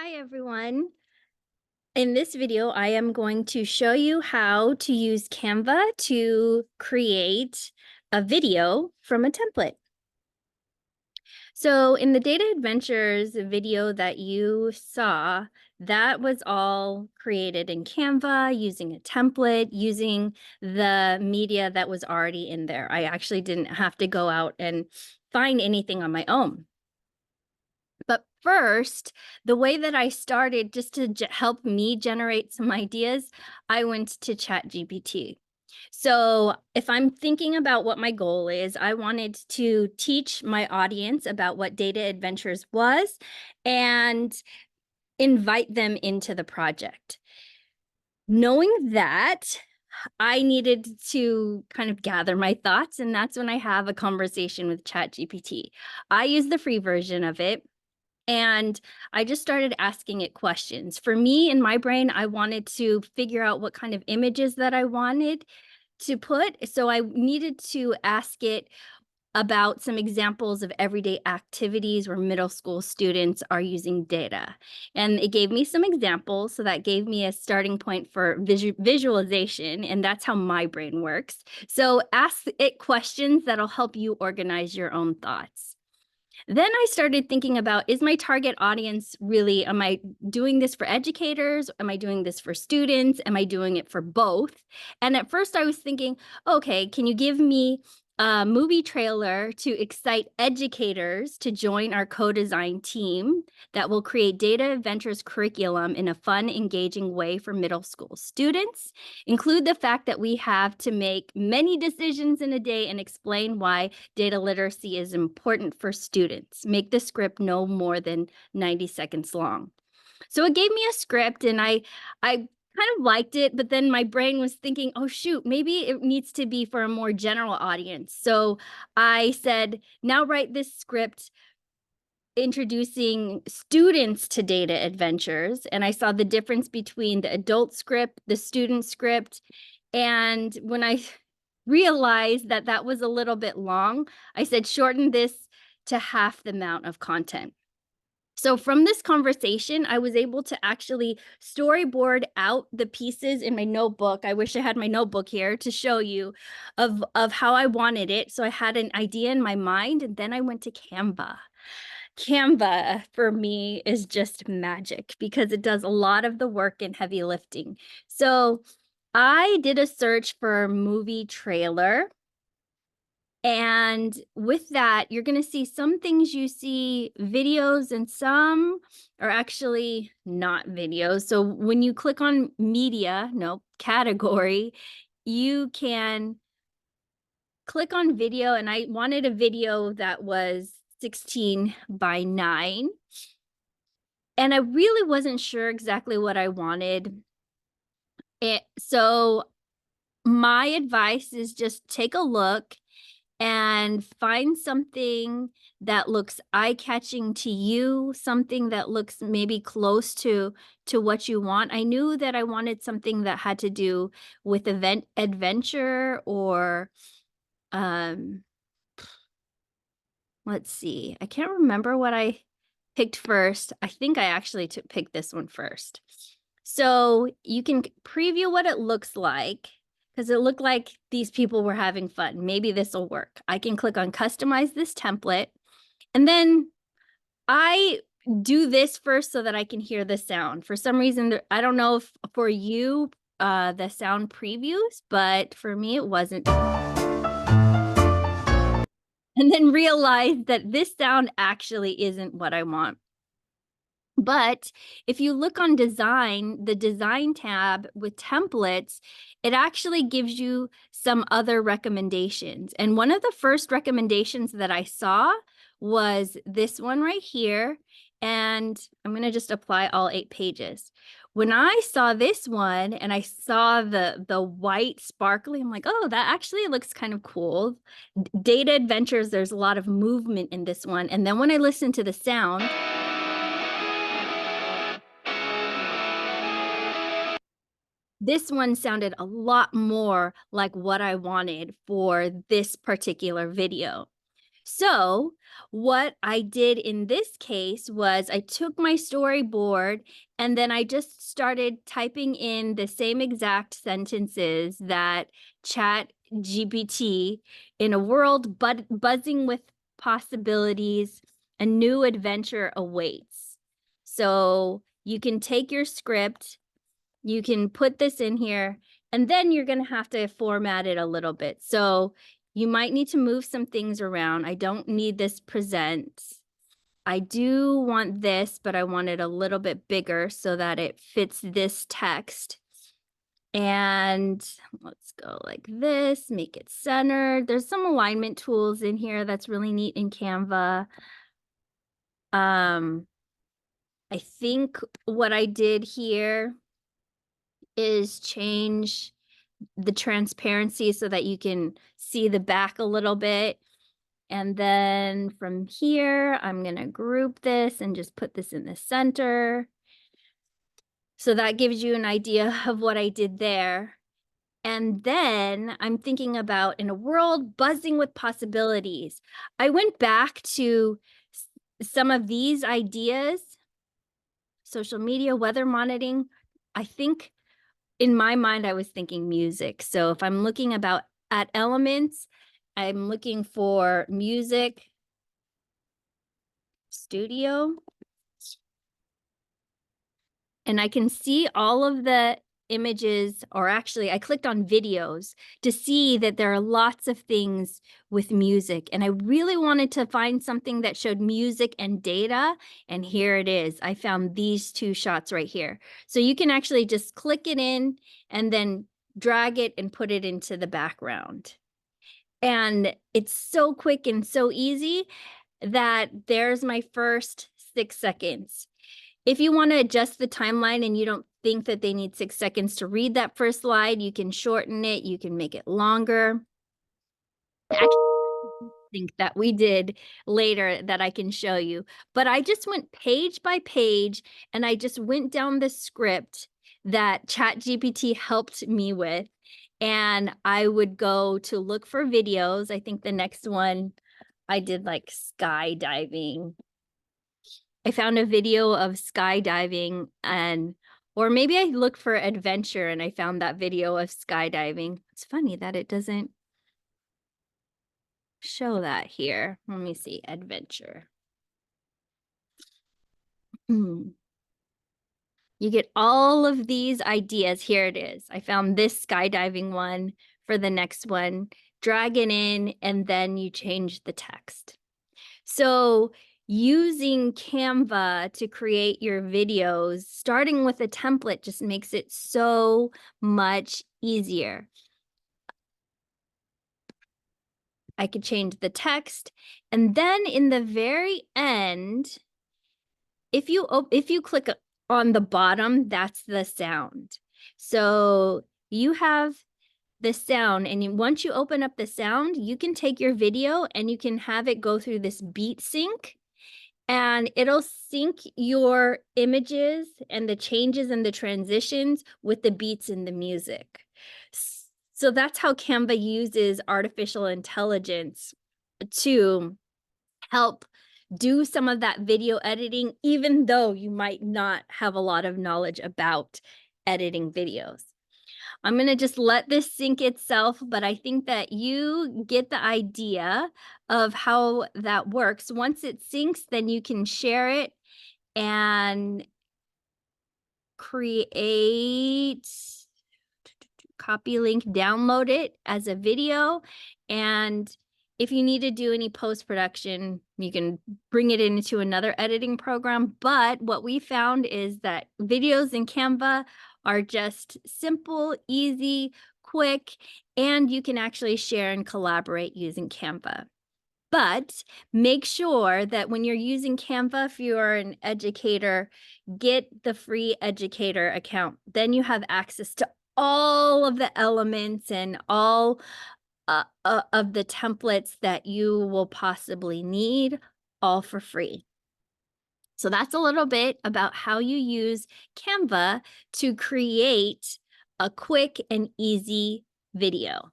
Hi everyone. In this video, I am going to show you how to use Canva to create a video from a template. So in the Data Adventures video that you saw, that was all created in Canva using a template, using the media that was already in there. I actually didn't have to go out and find anything on my own. But first, the way that I started just to help me generate some ideas, I went to ChatGPT. So if I'm thinking about what my goal is, I wanted to teach my audience about what Data Adventures was and invite them into the project. Knowing that, I needed to kind of gather my thoughts, and that's when I have a conversation with ChatGPT. I use the free version of it. And I just started asking it questions. For me, in my brain, I wanted to figure out what kind of images that I wanted to put. So I needed to ask it about some examples of everyday activities where middle school students are using data. And it gave me some examples. So that gave me a starting point for visualization. And that's how my brain works. So ask it questions that'll help you organize your own thoughts. Then I started thinking about, is my target audience really, am I doing this for educators? Am I doing this for students? Am I doing it for both? And at first I was thinking, okay, can you give me a movie trailer to excite educators to join our co-design team that will create Data Adventures curriculum in a fun, engaging way for middle school students? Include the fact that we have to make many decisions in a day and explain why data literacy is important for students. Make the script no more than 90 seconds long. So it gave me a script and I kind of liked it, but then my brain was thinking, oh shoot, maybe it needs to be for a more general audience. So I said, now write this script introducing students to Data Adventures. And I saw the difference between the adult script, the student script. And when I realized that that was a little bit long, I said, shorten this to half the amount of content. So from this conversation, I was able to actually storyboard out the pieces in my notebook. I wish I had my notebook here to show you of how I wanted it. So I had an idea in my mind, and then I went to Canva. Canva for me is just magic because it does a lot of the work and heavy lifting. So I did a search for movie trailer. And with that, you're going to see some things you see videos and some are actually not videos. So when you click on media, no, category, you can click on video. And I wanted a video that was 16 by 9. And I really wasn't sure exactly what I wanted. So my advice is just take a look and find something that looks eye-catching to you, something that looks maybe close to what you want. I knew that I wanted something that had to do with adventure or um let's see. I can't remember what I picked first. I think I actually picked this one first. So you can preview what it looks like because it looked like these people were having fun. Maybe this will work. I can click on customize this template. And then I do this first so that I can hear the sound. For some reason, I don't know if for you, the sound previews, but for me, it wasn't. And then realized that this sound actually isn't what I want. But if you look on design, the design tab with templates, it actually gives you some other recommendations. And one of the first recommendations that I saw was this one right here. And I'm going to just apply all 8 pages. When I saw this one and I saw the white sparkly, I'm like, oh, that actually looks kind of cool. Data Adventures, there's a lot of movement in this one. And then when I listened to the sound, this one sounded a lot more like what I wanted for this particular video. So, what I did in this case was I took my storyboard and then I just started typing in the same exact sentences that Chat GPT in a world buzzing with possibilities, a new adventure awaits. So, you can take your script, you can put this in here, and then you're going to have to format it a little bit. So you might need to move some things around. I don't need this present. I do want this, but I want it a little bit bigger so that it fits this text. And let's go like this, make it centered. There's some alignment tools in here that's really neat in Canva. I think what I did here is change the transparency so that you can see the back a little bit. And then from here, I'm going to group this and just put this in the center. So that gives you an idea of what I did there. And then I'm thinking about in a world buzzing with possibilities. I went back to some of these ideas, social media, weather monitoring. I think in my mind, I was thinking music. So if I'm looking at elements, I'm looking for music, studio, and I can see all of the images, or actually I clicked on videos to see that there are lots of things with music. And I really wanted to find something that showed music and data. And here it is. I found these two shots right here. So you can actually just click it in and then drag it and put it into the background. And it's so quick and so easy that there's my first 6 seconds. If you want to adjust the timeline and you don't think that they need 6 seconds to read that first slide, you can shorten it, you can make it longer. Actually, think that we did later that I can show you. But I just went page by page and I just went down the script that ChatGPT helped me with. And I would go to look for videos. I think the next one I did like skydiving. I found a video of skydiving or maybe I looked for adventure and I found that video of skydiving. It's funny that it doesn't show that here. Let me see, adventure. You get all of these ideas. Here it is. I found this skydiving one for the next one. Drag it in and then you change the text. So using Canva to create your videos, starting with a template just makes it so much easier. I could change the text, and then in the very end, if you click on the bottom, that's the sound. So you have the sound, and once you open up the sound, you can take your video and you can have it go through this beat sync, and it'll sync your images and the changes and the transitions with the beats in the music. So that's how Canva uses artificial intelligence to help do some of that video editing, even though you might not have a lot of knowledge about editing videos. I'm going to just let this sync itself, but I think that you get the idea of how that works. Once it syncs, then you can share it and create, copy link, download it as a video. And if you need to do any post-production, you can bring it into another editing program. But what we found is that videos in Canva are just simple, easy, quick, and you can actually share and collaborate using Canva. But make sure that when you're using Canva, if you're an educator, get the free educator account. Then you have access to all of the elements and all of the templates that you will possibly need, all for free. So that's a little bit about how you use Canva to create a quick and easy video.